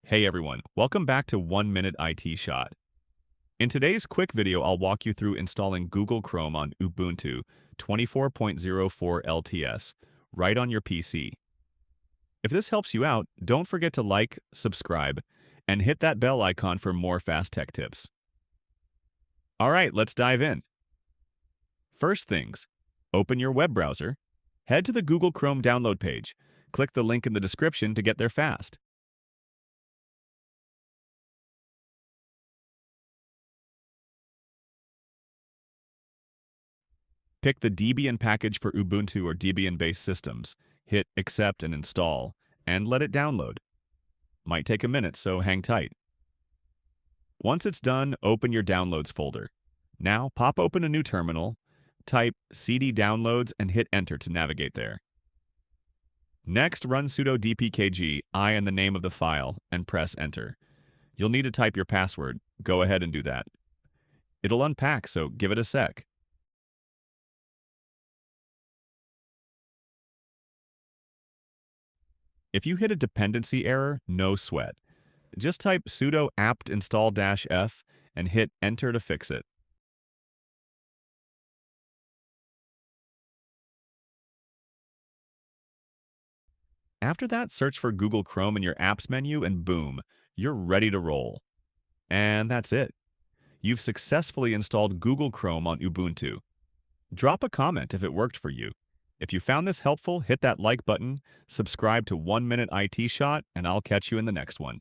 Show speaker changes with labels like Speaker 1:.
Speaker 1: Hey everyone, welcome back to 1 Minute IT Shot. In today's quick video, I'll walk you through installing Google Chrome on Ubuntu 24.04 LTS right on your PC. If this helps you out, don't forget to like, subscribe, and hit that bell icon for more fast tech tips. All right, let's dive in. First things, open your web browser, head to the Google Chrome download page, click the link in the description to get there fast. Pick the Debian package for Ubuntu or Debian-based systems, hit Accept and Install, and let it download. Might take a minute, so hang tight. Once it's done, open your Downloads folder. Now, pop open a new terminal, type cd downloads, and hit Enter to navigate there. Next, run sudo dpkg I in the name of the file, and press Enter. You'll need to type your password. Go ahead and do that. It'll unpack, so give it a sec. If you hit a dependency error, no sweat. Just type sudo apt install-f and hit Enter to fix it. After that, search for Google Chrome in your Apps menu and boom, you're ready to roll. And that's it. You've successfully installed Google Chrome on Ubuntu. Drop a comment if it worked for you. If you found this helpful, hit that like button, subscribe to 1 Minute IT Shot, and I'll catch you in the next one.